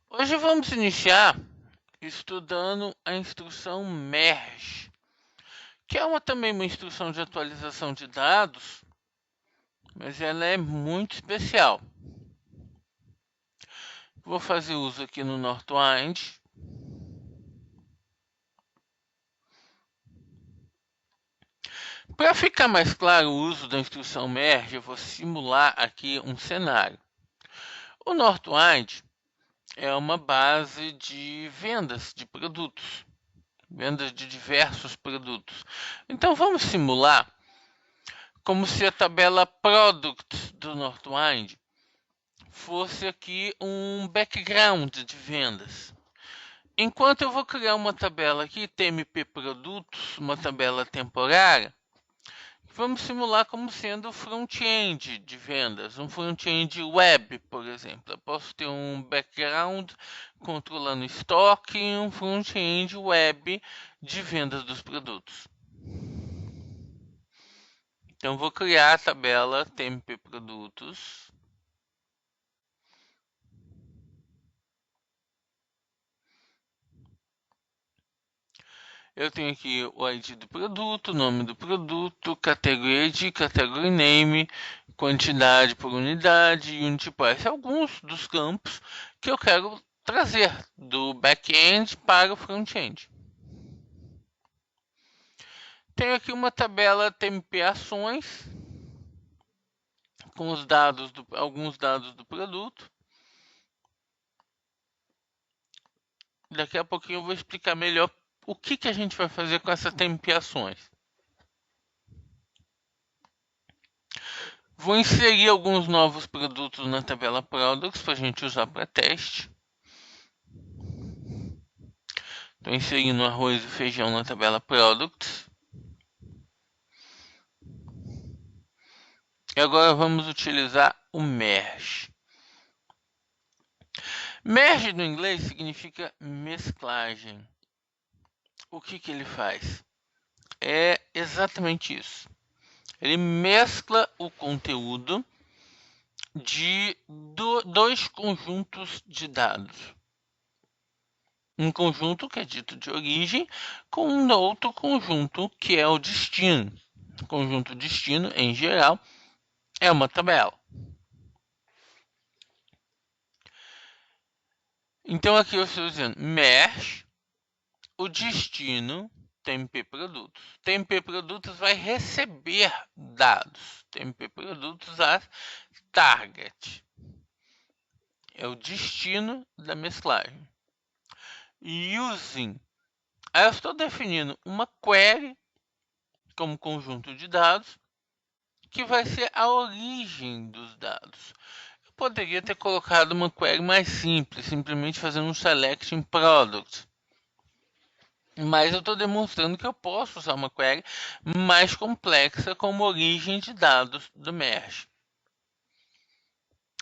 Hoje vamos iniciar estudando a instrução merge, que é também uma instrução de atualização de dados, mas ela é muito especial. Vou fazer uso aqui no Northwind. Para ficar mais claro o uso da instrução merge, eu vou simular aqui um cenário. O Northwind é uma base de vendas de produtos, vendas de diversos produtos. Então vamos simular como se a tabela Product do Northwind fosse aqui um background de vendas. Enquanto eu vou criar uma tabela aqui, TMP Produtos, uma tabela temporária, vamos simular como sendo front-end de vendas, um front-end web, por exemplo. Eu posso ter um background controlando estoque e um front-end web de vendas dos produtos. Então, vou criar a tabela TMP Produtos. Eu tenho aqui o ID do produto, nome do produto, categoria ID, category name, quantidade por unidade, unit price. Alguns dos campos que eu quero trazer do back-end para o front-end. Tenho aqui uma tabela TMP ações com os dados alguns dados do produto. Daqui a pouquinho eu vou explicar melhor o que a gente vai fazer com essa TMP ações. Vou inserir alguns novos produtos na tabela Products para a gente usar para teste. Estou inserindo arroz e feijão na tabela Products. E agora vamos utilizar o merge. Merge no inglês significa mesclagem. O que ele faz? É exatamente isso. Ele mescla o conteúdo de dois conjuntos de dados. Um conjunto que é dito de origem com um outro conjunto que é o destino. O conjunto destino, em geral, é uma tabela. Então aqui eu estou dizendo merge o destino TMP Produtos. TMP Produtos vai receber dados. TMP Produtos as target. É o destino da mesclagem. Using. Aí eu estou definindo uma query como conjunto de dados que vai ser a origem dos dados. Eu poderia ter colocado uma query mais simples, simplesmente fazendo um select in product. Mas eu estou demonstrando que eu posso usar uma query mais complexa como origem de dados do merge.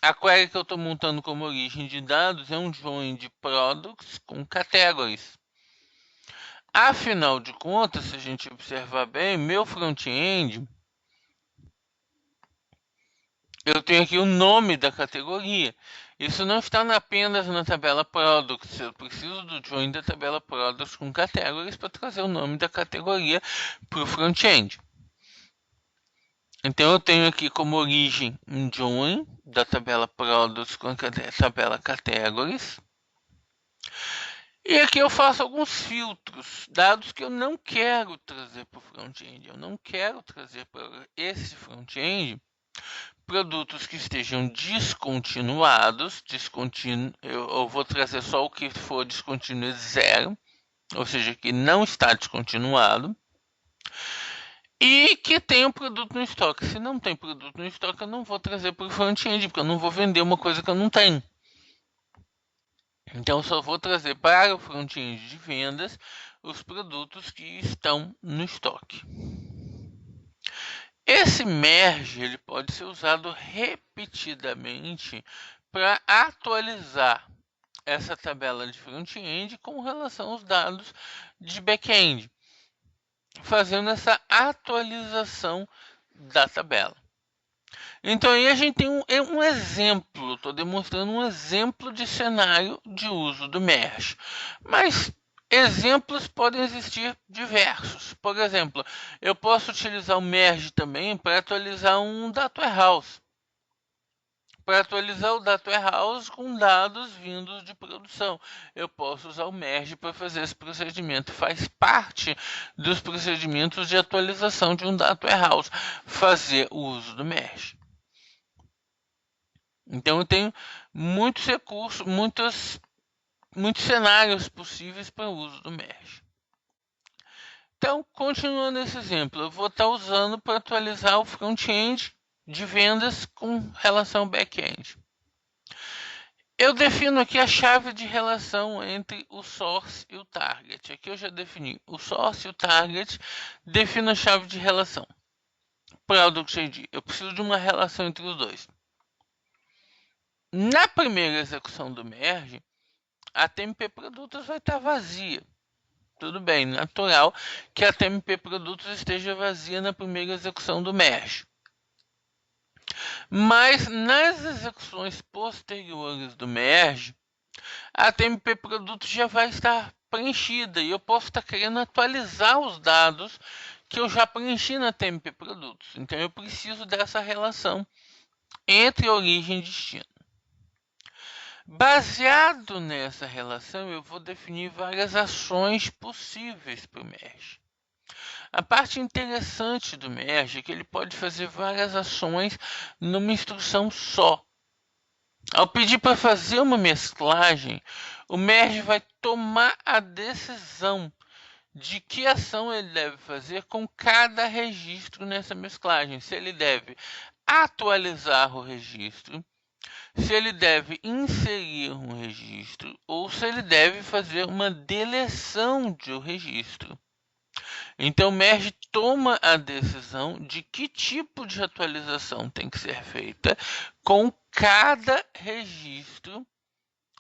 A query que eu estou montando como origem de dados é um join de products com categories. Afinal de contas, se a gente observar bem, meu front-end, eu tenho aqui o nome da categoria. Isso não está apenas na tabela Products. Eu preciso do join da tabela Products com categories para trazer o nome da categoria para o front-end. Então eu tenho aqui como origem um join da tabela Products com a tabela Categories. E aqui eu faço alguns filtros, dados que eu não quero trazer para o front-end. Eu não quero trazer para esse front-end produtos que estejam descontinuados. Eu vou trazer só o que for descontínuo zero, ou seja, que não está descontinuado. E que tem um produto no estoque. Se não tem produto no estoque, eu não vou trazer para o front-end, porque eu não vou vender uma coisa que eu não tenho. Então, eu só vou trazer para o front-end de vendas os produtos que estão no estoque. Esse merge ele pode ser usado repetidamente para atualizar essa tabela de front-end com relação aos dados de back-end, fazendo essa atualização da tabela. Então aí a gente tem um exemplo, estou demonstrando um exemplo de cenário de uso do Mesh. Mas exemplos podem existir diversos. Por exemplo, eu posso utilizar o Merge também para atualizar um Data Warehouse. Para atualizar o Data Warehouse com dados vindos de produção. Eu posso usar o Merge para fazer esse procedimento. Faz parte dos procedimentos de atualização de um Data Warehouse, fazer o uso do Merge. Então eu tenho muitos recursos, muitos cenários possíveis para o uso do Mesh. Então, continuando esse exemplo, eu vou estar usando para atualizar o front-end de vendas com relação ao back-end. Eu defino aqui a chave de relação entre o source e o target. Aqui eu já defini o source e o target, defino a chave de relação. Product ID, eu preciso de uma relação entre os dois. Na primeira execução do merge, a TMP Produtos vai estar vazia. Tudo bem, natural que a TMP Produtos esteja vazia na primeira execução do merge. Mas nas execuções posteriores do merge, a TMP Produtos já vai estar preenchida e eu posso estar querendo atualizar os dados que eu já preenchi na TMP Produtos. Então eu preciso dessa relação entre origem e destino. Baseado nessa relação, eu vou definir várias ações possíveis para o Merge. A parte interessante do Merge é que ele pode fazer várias ações numa instrução só. Ao pedir para fazer uma mesclagem, o Merge vai tomar a decisão de que ação ele deve fazer com cada registro nessa mesclagem. Se ele deve atualizar o registro, se ele deve inserir um registro ou se ele deve fazer uma deleção de um registro. Então, o Merge toma a decisão de que tipo de atualização tem que ser feita com cada registro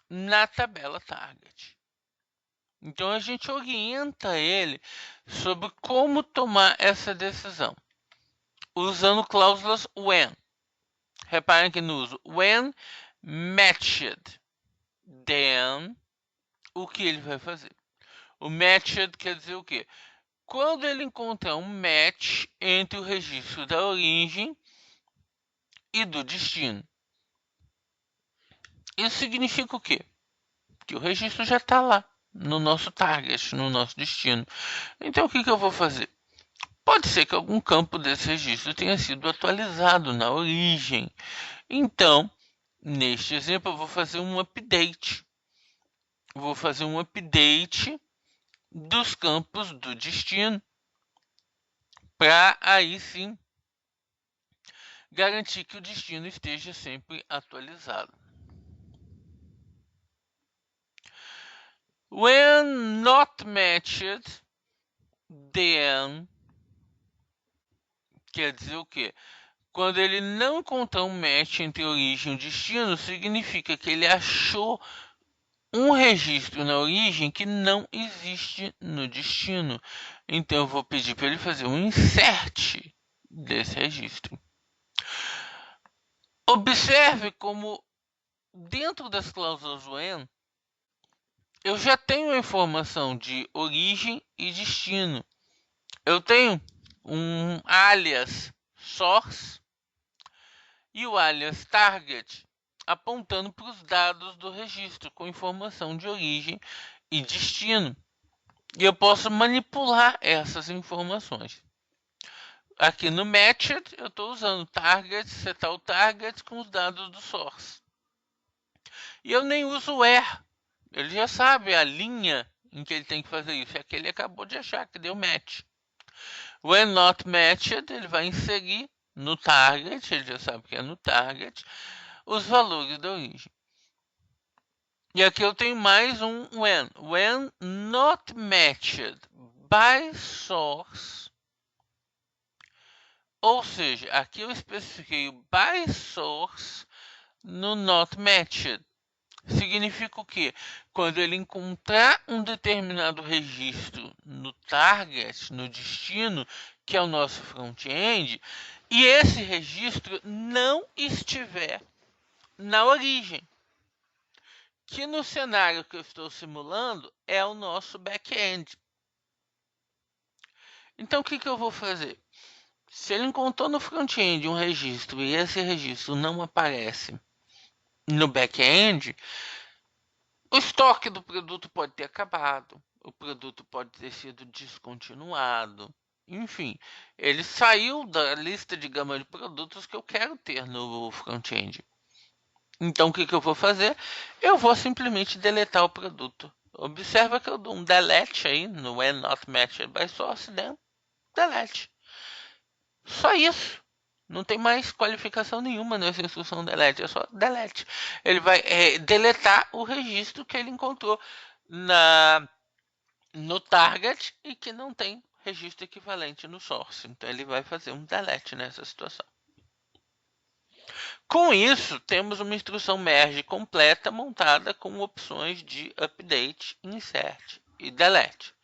na tabela target. Então, a gente orienta ele sobre como tomar essa decisão, usando cláusulas when. Reparem que no uso when matched, then o que ele vai fazer? O matched quer dizer o quê? Quando ele encontrar um match entre o registro da origem e do destino. Isso significa o quê? Que o registro já está lá, no nosso target, no nosso destino. Então o que eu vou fazer? Pode ser que algum campo desse registro tenha sido atualizado na origem. Então, neste exemplo, eu vou fazer um update. Vou fazer um update dos campos do destino para aí sim garantir que o destino esteja sempre atualizado. When not matched, then quer dizer o quê? Quando ele não encontrar um match entre origem e destino, significa que ele achou um registro na origem que não existe no destino. Então eu vou pedir para ele fazer um insert desse registro. Observe como dentro das cláusulas when eu já tenho a informação de origem e destino. Eu tenho um alias source e o alias target apontando para os dados do registro com informação de origem e destino. E eu posso manipular essas informações. Aqui no Matched, eu estou usando target, setar o target com os dados do source. E eu nem uso where. Ele já sabe a linha em que ele tem que fazer isso. É que ele acabou de achar que deu match. When not matched, ele vai inserir no target, ele já sabe que é no target, os valores da origem. E aqui eu tenho mais um when. When not matched by source. Ou seja, aqui eu especifiquei o by source no not matched. Significa o quê? Quando ele encontrar um determinado registro no target, no destino, que é o nosso front-end, e esse registro não estiver na origem, que no cenário que eu estou simulando é o nosso back-end. Então, o que eu vou fazer? Se ele encontrou no front-end um registro e esse registro não aparece no back-end, o estoque do produto pode ter acabado, o produto pode ter sido descontinuado, enfim, ele saiu da lista de gama de produtos que eu quero ter no front-end. Então, o que eu vou fazer? Eu vou simplesmente deletar o produto. Observa que eu dou um delete aí no when not matched by source, né? Delete. Só isso. Não tem mais qualificação nenhuma nessa instrução delete, é só delete. Ele vai deletar o registro que ele encontrou no target e que não tem registro equivalente no source. Então ele vai fazer um delete nessa situação. Com isso, temos uma instrução merge completa montada com opções de update, insert e delete.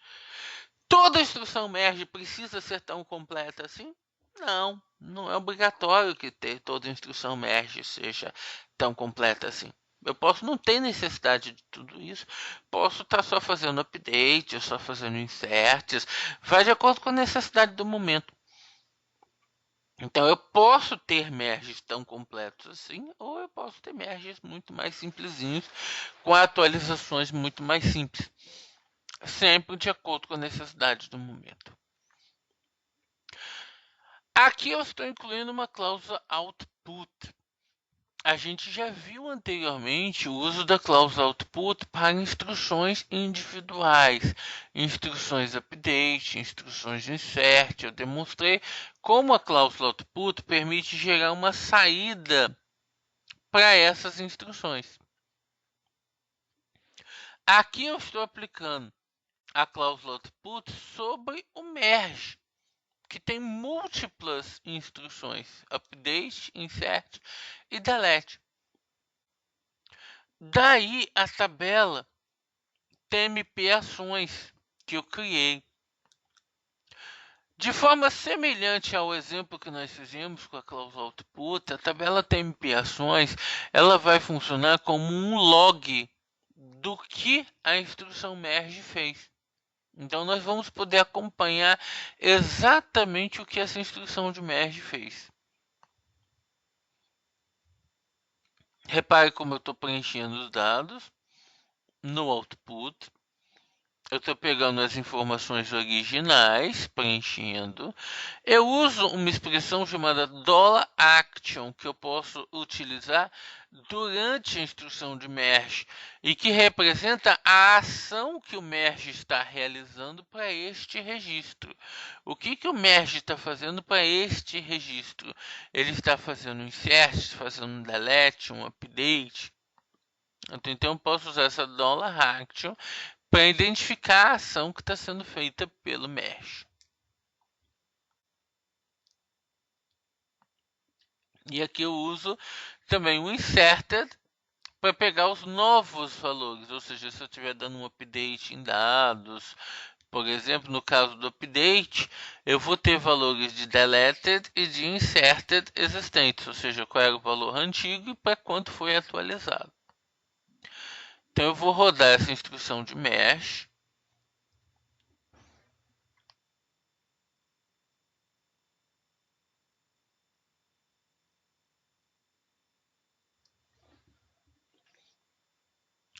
Toda instrução merge precisa ser tão completa assim? Não, não é obrigatório que toda instrução merge seja tão completa assim. Eu posso não ter necessidade de tudo isso, posso estar só fazendo update, só fazendo inserts, vai de acordo com a necessidade do momento. Então eu posso ter merges tão completos assim, ou eu posso ter merges muito mais simplesinhos, com atualizações muito mais simples, sempre de acordo com a necessidade do momento. Aqui eu estou incluindo uma cláusula output. A gente já viu anteriormente o uso da cláusula output para instruções individuais, instruções update, instruções insert. Eu demonstrei como a cláusula output permite gerar uma saída para essas instruções. Aqui eu estou aplicando a cláusula output sobre o merge, que tem múltiplas instruções, update, insert e delete. Daí a tabela TMP ações que eu criei. De forma semelhante ao exemplo que nós fizemos com a cláusula output, a tabela TMP ações ela vai funcionar como um log do que a instrução merge fez. Então nós vamos poder acompanhar exatamente o que essa instrução de merge fez. Repare como eu estou preenchendo os dados no output. Eu estou pegando as informações originais, preenchendo. Eu uso uma expressão chamada $action, que eu posso utilizar durante a instrução de merge e que representa a ação que o merge está realizando para este registro. O que o merge está fazendo para este registro? Ele está fazendo um insert, fazendo um delete, um update. Então eu posso usar essa $action para identificar a ação que está sendo feita pelo merge. E aqui eu uso também o inserted para pegar os novos valores, ou seja, se eu estiver dando um update em dados, por exemplo, no caso do update, eu vou ter valores de deleted e de inserted existentes, ou seja, qual era o valor antigo e para quanto foi atualizado. Então eu vou rodar essa instrução de merge.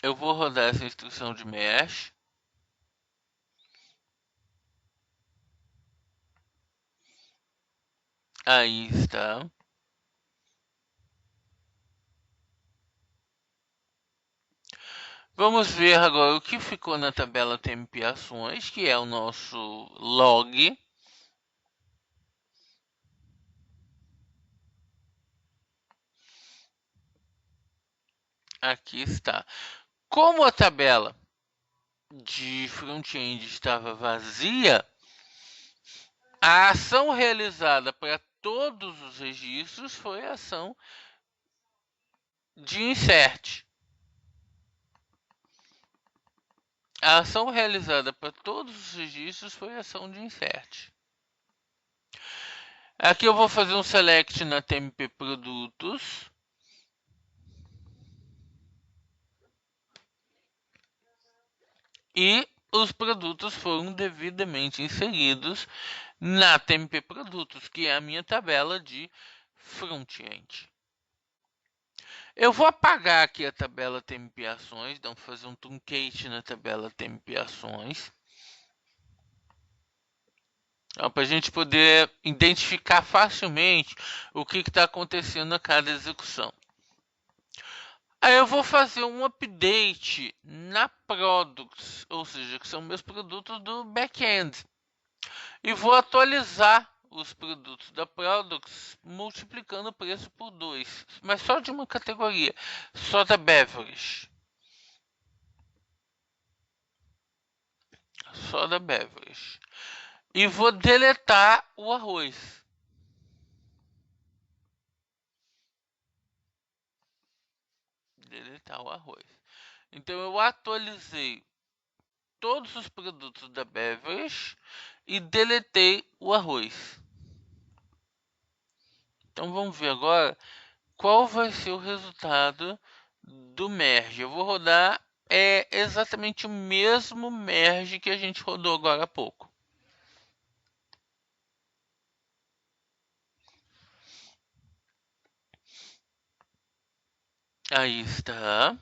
Eu vou rodar essa instrução de merge. Aí está. Vamos ver agora o que ficou na tabela TMP ações, que é o nosso log. Aqui está. Como a tabela de front-end estava vazia, a ação realizada para todos os registros foi a ação de insert. A ação realizada para todos os registros foi a ação de insert. Aqui eu vou fazer um select na TMP Produtos. E os produtos foram devidamente inseridos na TMP Produtos, que é a minha tabela de front-end. Eu vou apagar aqui a tabela TMP Ações, então vou fazer um truncate na tabela TMP Ações. Para a gente poder identificar facilmente o que está acontecendo a cada execução. Aí eu vou fazer um update na Products, ou seja, que são meus produtos do back-end. E vou atualizar os produtos da Products multiplicando o preço por 2, mas só de uma categoria, só da Beverage. Só da Beverage. E vou deletar o arroz. Deletar o arroz. Então eu atualizei todos os produtos da Beverage e deletei o arroz. Então vamos ver agora qual vai ser o resultado do merge. Eu vou rodar exatamente o mesmo merge que a gente rodou agora há pouco. Aí está.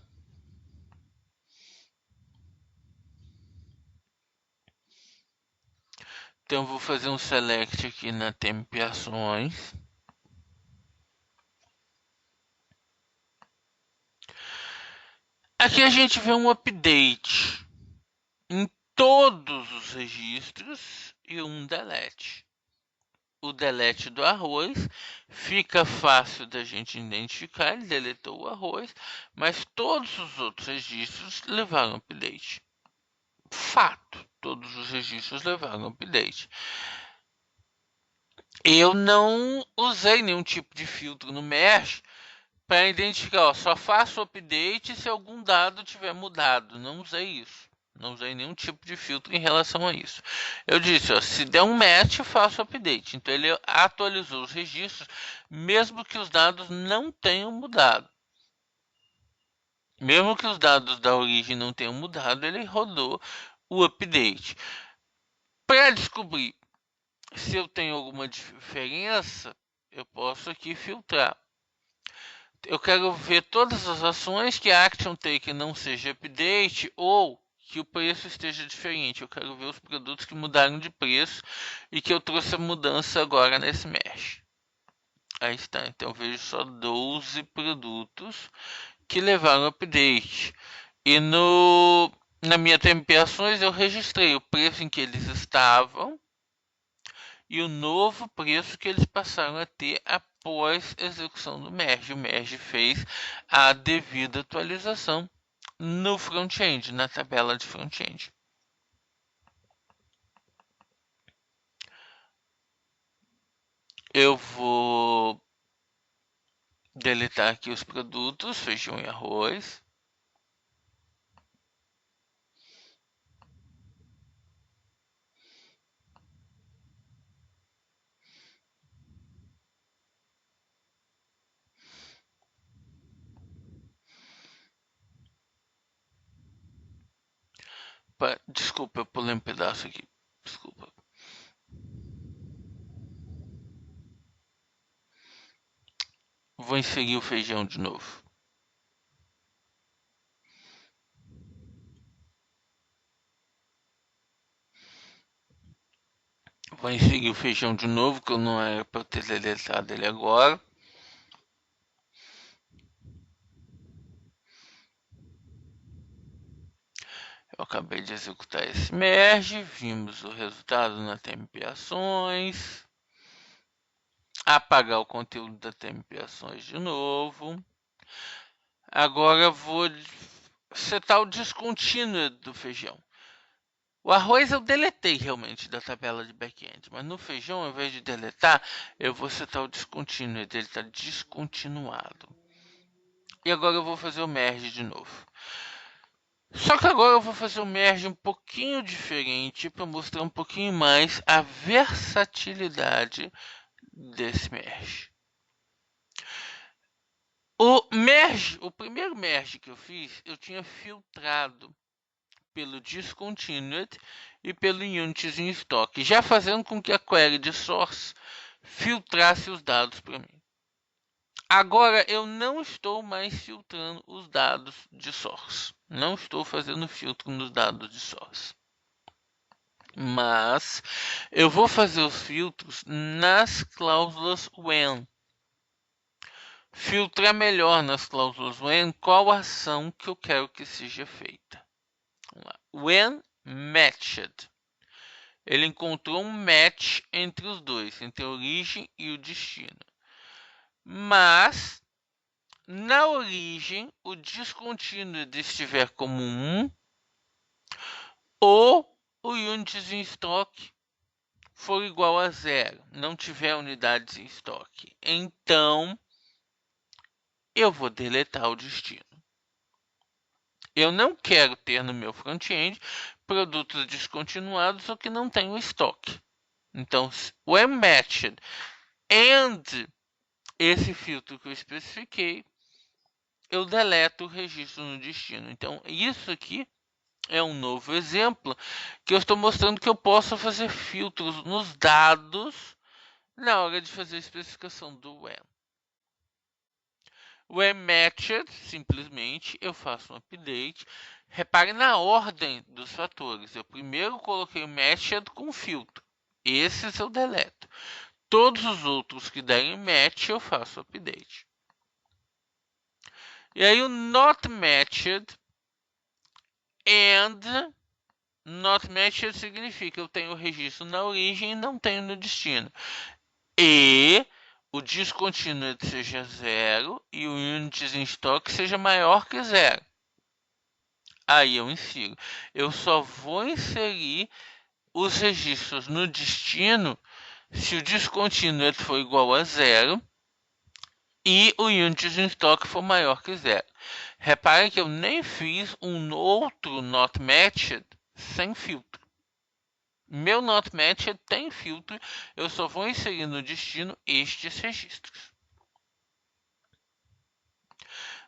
Então eu vou fazer um select aqui na TMP Ações. Aqui a gente vê um update em todos os registros e um delete. O delete do arroz fica fácil da gente identificar, ele deletou o arroz, mas todos os outros registros levaram update. Fato, todos os registros levaram update. Eu não usei nenhum tipo de filtro no mesh para identificar, ó, só faço update se algum dado tiver mudado. Não usei isso. Não usei nenhum tipo de filtro em relação a isso. Eu disse, ó, se der um match, eu faço update. Então ele atualizou os registros, mesmo que os dados não tenham mudado. Mesmo que os dados da origem não tenham mudado, ele rodou o update. Para descobrir se eu tenho alguma diferença, eu posso aqui filtrar. Eu quero ver todas as ações que a action take não seja update ou que o preço esteja diferente. Eu quero ver os produtos que mudaram de preço e que eu trouxe a mudança agora nesse mesh. Aí está, então eu vejo só 12 produtos que levaram update. E na minha TMP Ações eu registrei o preço em que eles estavam e o novo preço que eles passaram a ter após a execução do merge. O merge fez a devida atualização no front-end, na tabela de front-end. Eu vou deletar aqui os produtos, feijão e arroz. Desculpa, eu pulei um pedaço aqui. Desculpa. Vou inserir o feijão de novo. Vou inserir o feijão de novo, que eu não era para ter deletado ele agora. Eu acabei de executar esse merge, vimos o resultado na TMP Ações. Apagar o conteúdo da TMP Ações de novo. Agora vou setar o discontinuo do feijão. O arroz eu deletei realmente da tabela de back-end, mas no feijão, ao invés de deletar, eu vou setar o discontinuo, ele está descontinuado. E agora eu vou fazer o merge de novo. Só que agora eu vou fazer um merge um pouquinho diferente para mostrar um pouquinho mais a versatilidade desse merge. O primeiro merge que eu fiz, eu tinha filtrado pelo discontinued e pelo unities in stock, já fazendo com que a query de source filtrasse os dados para mim. Agora eu não estou mais filtrando os dados de source. Não estou fazendo filtro nos dados de source. Mas eu vou fazer os filtros nas cláusulas when. Filtrar melhor nas cláusulas when qual ação que eu quero que seja feita. Vamos lá. When matched. Ele encontrou um match entre os dois, entre a origem e o destino. Mas na origem o discontinued estiver como 1 ou o unities em estoque for igual a 0, não tiver unidades em estoque, então eu vou deletar o destino. Eu não quero ter no meu front-end produtos descontinuados ou que não tenham estoque. Então, when matched and esse filtro que eu especifiquei, eu deleto o registro no destino. Então, isso aqui é um novo exemplo que eu estou mostrando que eu posso fazer filtros nos dados na hora de fazer a especificação do when. When matched, simplesmente eu faço um update. Repare na ordem dos fatores. Eu primeiro coloquei o matched com filtro. Esses eu deleto. Todos os outros que derem match eu faço update. E aí o not matched and not matched significa que eu tenho o registro na origem e não tenho no destino. E o discontinued seja 0 e o unities in stock seja maior que 0. Aí eu insiro. Eu só vou inserir os registros no destino se o discontinued for igual a 0 e o unities in stock for maior que 0. Repare que eu nem fiz um outro not matched sem filtro. Meu not matched tem filtro, eu só vou inserir no destino estes registros.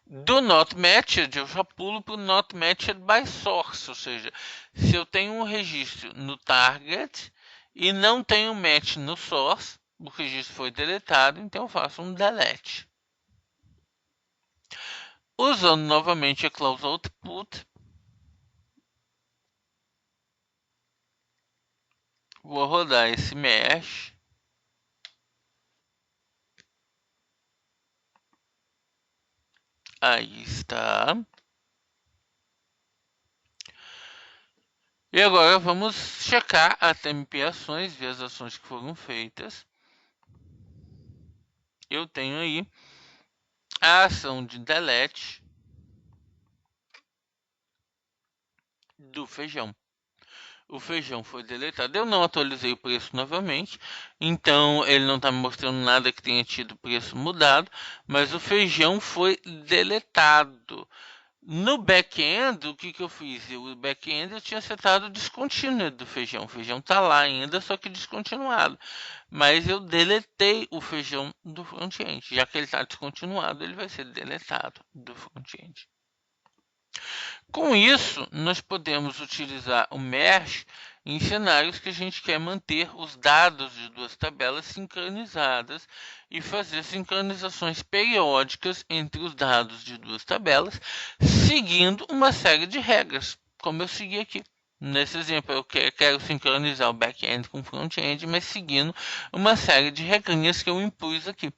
Do not matched eu já pulo para o not matched by source, ou seja, se eu tenho um registro no target e não tenho match no source, o registro foi deletado, então eu faço um delete. Usando novamente a cláusula output, vou rodar esse mesh. Aí está. E agora vamos checar as tempiações, ver as ações que foram feitas. Eu tenho aí a ação de delete do feijão. O feijão foi deletado. Eu não atualizei o preço novamente, então ele não está me mostrando nada que tenha tido preço mudado, mas o feijão foi deletado. No back-end, o que eu fiz? O back-end eu tinha setado o discontinued do feijão. O feijão está lá ainda, só que descontinuado. Mas eu deletei o feijão do front-end. Já que ele está descontinuado, ele vai ser deletado do front-end. Com isso, nós podemos utilizar o merge em cenários que a gente quer manter os dados de duas tabelas sincronizadas e fazer sincronizações periódicas entre os dados de duas tabelas, seguindo uma série de regras, como eu segui aqui. Nesse exemplo, eu quero sincronizar o back-end com o front-end, mas seguindo uma série de regrinhas que eu impus aqui.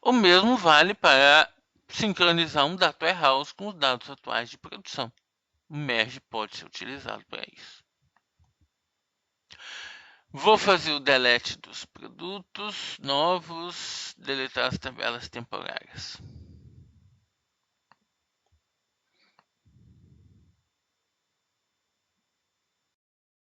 O mesmo vale para sincronizar um data warehouse com os dados atuais de produção. O merge pode ser utilizado para isso. Vou fazer o delete dos produtos novos, deletar as tabelas temporárias.